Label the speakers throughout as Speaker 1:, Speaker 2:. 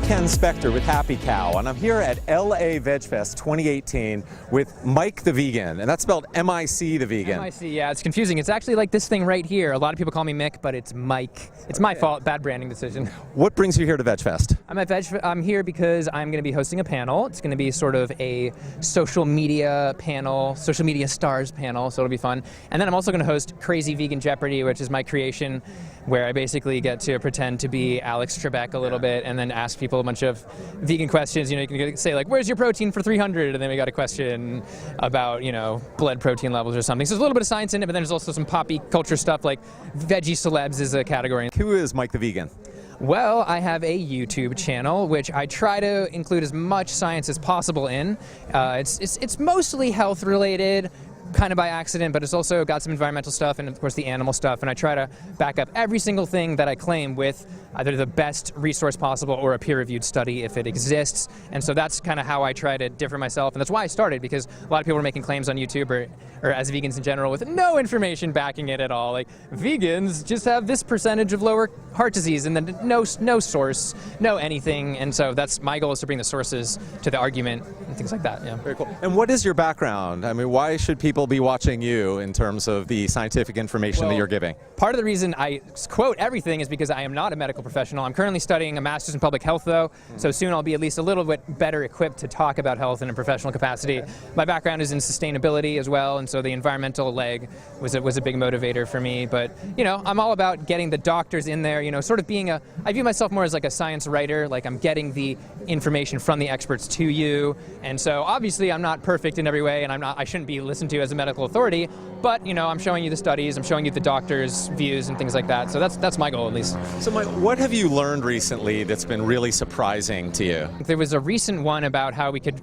Speaker 1: Ken Spector with HappyCow, and I'm here at LA Veg Fest 2018 with Mike the Vegan, and that's spelled M-I-C the Vegan.
Speaker 2: M-I-C, yeah, it's confusing. It's actually like this thing right here. A lot of people call me Mick, but it's Mike. It's my fault, bad branding decision.
Speaker 1: What brings you here to Veg Fest?
Speaker 2: I'm here because I'm going to be hosting a panel. It's going to be sort of a social media panel, social media stars panel, so it'll be fun. And then I'm also going to host Crazy Vegan Jeopardy, which is my creation, where I basically get to pretend to be Alex Trebek a little bit and then ask people a bunch of vegan questions. You know, you can say like, where's your protein for 300? And then we got a question about, you know, blood protein levels or something. So there's a little bit of science in it, but then there's also some poppy culture stuff like veggie celebs is a category.
Speaker 1: Who is Mike the Vegan?
Speaker 2: Well, I have a YouTube channel, which I try to include as much science as possible in. It's mostly health related, kind of by accident, but it's also got some environmental stuff and of course the animal stuff, and I try to back up every single thing that I claim with either the best resource possible or a peer-reviewed study if it exists. And so that's kind of how I try to differ myself, and that's why I started, because a lot of people were making claims on YouTube or as vegans in general with no information backing it at all, like vegans just have this percentage of lower heart disease, and then no source, no anything. And so that's my goal, is to bring the sources to the argument and things like that. Yeah.
Speaker 1: Very cool. And what is your background? I mean, why should people be watching you in terms of the scientific information that you're giving?
Speaker 2: Part of the reason I quote everything is because I am not a medical professional. I'm currently studying a master's in public health, though, so soon I'll be at least a little bit better equipped to talk about health in a professional capacity. My background is in sustainability as well, and so the environmental leg was a big motivator for me. But, you know, I'm all about getting the doctors in there, you know, sort of being I view myself more as like a science writer, like I'm getting the information from the experts to you. And so obviously I'm not perfect in every way, and I shouldn't be listened to as a medical authority, but, you know, I'm showing you the studies, I'm showing you the doctors' views and things like that. So that's my goal, at least.
Speaker 1: So Mike, what have you learned recently that's been really surprising to you?
Speaker 2: There was a recent one about how we could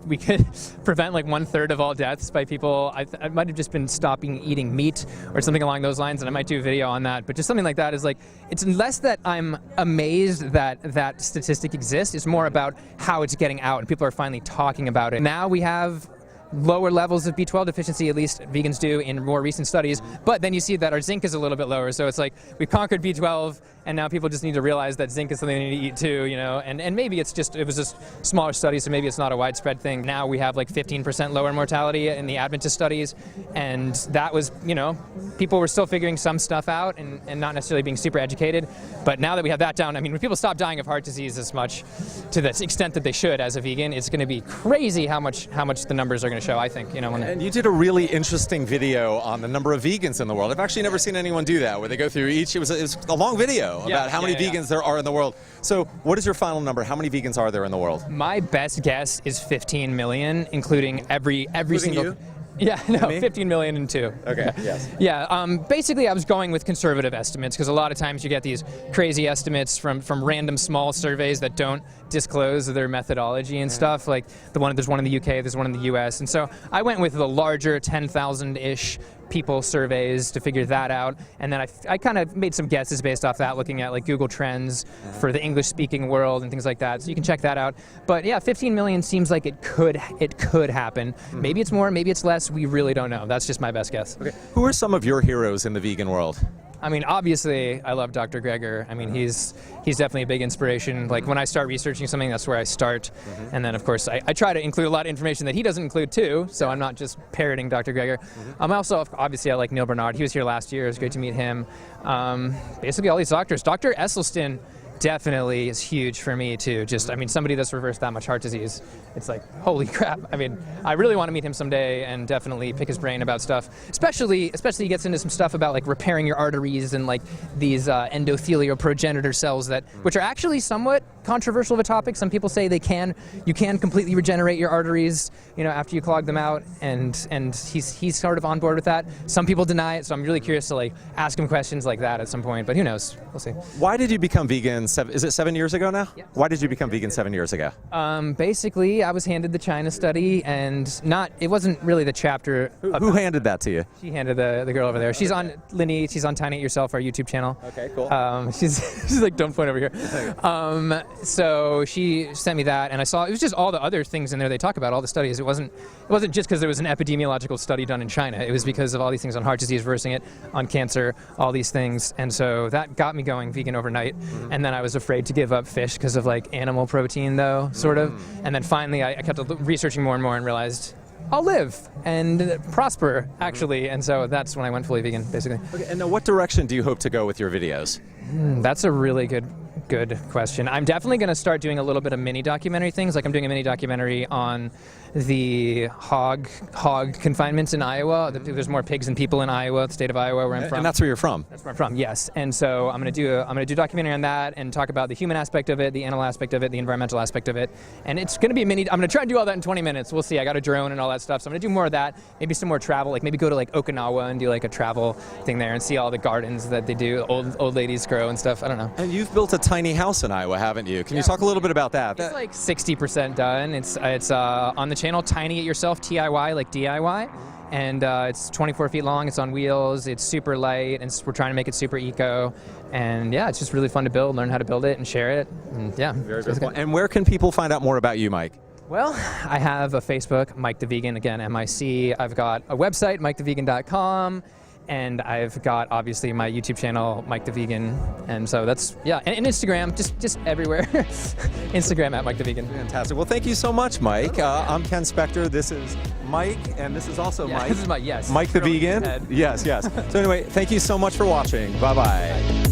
Speaker 2: prevent like 1/3 of all deaths by people. I might have just been stopping eating meat or something along those lines, and I might do a video on that. But just something like that is like, it's less that I'm amazed that that statistic exists, it's more about how it's getting out and people are finally talking about it. Now we have lower levels of B12 deficiency, at least vegans do in more recent studies, but then you see that our zinc is a little bit lower, so it's like we've conquered B12 and now people just need to realize that zinc is something they need to eat too, you know, and maybe it was just smaller studies, so maybe it's not a widespread thing. Now we have like 15% lower mortality in the Adventist studies, and that was, you know, people were still figuring some stuff out and not necessarily being super educated, but now that we have that down, I mean, when people stop dying of heart disease as much to the extent that they should as a vegan, it's going to be crazy how much the numbers are going to show, I think, you know.
Speaker 1: And you did a really interesting video on the number of vegans in the world. I've actually never seen anyone do that, where they go through each, it was a long video about how many vegans there are in the world. So what is your final number? How many vegans are there in the world?
Speaker 2: My best guess is 15 million, including every single...
Speaker 1: You?
Speaker 2: Yeah, no, 15 million and two.
Speaker 1: Okay, yes.
Speaker 2: Yeah, basically I was going with conservative estimates, because a lot of times you get these crazy estimates from random small surveys that don't disclose their methodology and stuff. Like there's one in the UK, there's one in the US, and so I went with the larger 10,000-ish people surveys to figure that out, and then I kind of made some guesses based off that, looking at like Google Trends for the English-speaking world and things like that. So you can check that out. But yeah, 15 million seems like it could happen. Maybe it's more, maybe it's less. We really don't know. That's just my best guess.
Speaker 1: Okay. Who are some of your heroes in the vegan world?
Speaker 2: I mean, obviously, I love Dr. Greger. I mean, he's definitely a big inspiration. Like, when I start researching something, that's where I start. And then, of course, I try to include a lot of information that he doesn't include, too, so I'm not just parroting Dr. Greger. Also, obviously, I like Neil Bernard. He was here last year. It was great to meet him. Basically, all these doctors. Dr. Esselstyn definitely is huge for me too. Just, I mean, somebody that's reversed that much heart disease, it's like, holy crap. I mean, I really want to meet him someday and definitely pick his brain about stuff. Especially he gets into some stuff about like repairing your arteries and like these endothelial progenitor cells which are actually somewhat controversial of a topic. Some people say you can completely regenerate your arteries, you know, after you clog them out, and he's sort of on board with that. Some people deny it, so I'm really curious to like ask him questions like that at some point, but who knows? We'll see.
Speaker 1: Why did you become vegan? Is it 7 years ago now?
Speaker 2: Yeah.
Speaker 1: Why did you become vegan 7 years ago?
Speaker 2: Basically, I was handed the China study, and it wasn't really the chapter.
Speaker 1: Who handed that to you?
Speaker 2: She handed the girl over there. She's on Linny. She's on Tiny It Yourself, our YouTube channel.
Speaker 1: Okay, cool.
Speaker 2: She's like, don't point over here. So she sent me that, and I saw it was just all the other things in there they talk about, all the studies. It wasn't just because there was an epidemiological study done in China. It was because of all these things on heart disease, reversing it, on cancer, all these things, and so that got me going vegan overnight. And then I was afraid to give up fish because of like animal protein, though, sort of. And then finally, I kept researching more and more and realized I'll live and prosper, actually. And so that's when I went fully vegan, basically.
Speaker 1: Okay, and now what direction do you hope to go with your videos?
Speaker 2: That's a really good question. I'm definitely going to start doing a little bit of mini documentary things. Like I'm doing a mini documentary on the hog confinements in Iowa. There's more pigs than people in Iowa, the state of Iowa, where I'm from.
Speaker 1: And that's where you're from.
Speaker 2: That's where I'm from. Yes. And so I'm going to do a documentary on that and talk about the human aspect of it, the animal aspect of it, the environmental aspect of it. And it's going to be a mini. I'm going to try and do all that in 20 minutes. We'll see. I got a drone and all that stuff. So I'm going to do more of that. Maybe some more travel. Like maybe go to like Okinawa and do like a travel thing there and see all the gardens that they do. Old ladies grow and stuff. I don't know.
Speaker 1: And you've built a tiny house in Iowa, haven't you? Can you talk a little bit about that?
Speaker 2: It's like 60% done. It's on the channel, Tiny It Yourself, TIY, like DIY. And it's 24 feet long, it's on wheels, it's super light, and we're trying to make it super eco. And yeah, it's just really fun to build, learn how to build it and share it. And yeah.
Speaker 1: Very cool. And where can people find out more about you, Mike?
Speaker 2: Well, I have a Facebook, Mike the Vegan, again, MIC. I've got a website, MikeTheVegan.com. And I've got, obviously, my YouTube channel, Mike the Vegan. And so that's, yeah, and Instagram, just everywhere. Instagram at Mike the Vegan.
Speaker 1: Fantastic. Well, thank you so much, Mike. I'm Ken Spector. This is Mike, and this is also Mike.
Speaker 2: This is Mike, yes.
Speaker 1: Mike the Vegan. Yes. So anyway, thank you so much for watching. Bye-bye.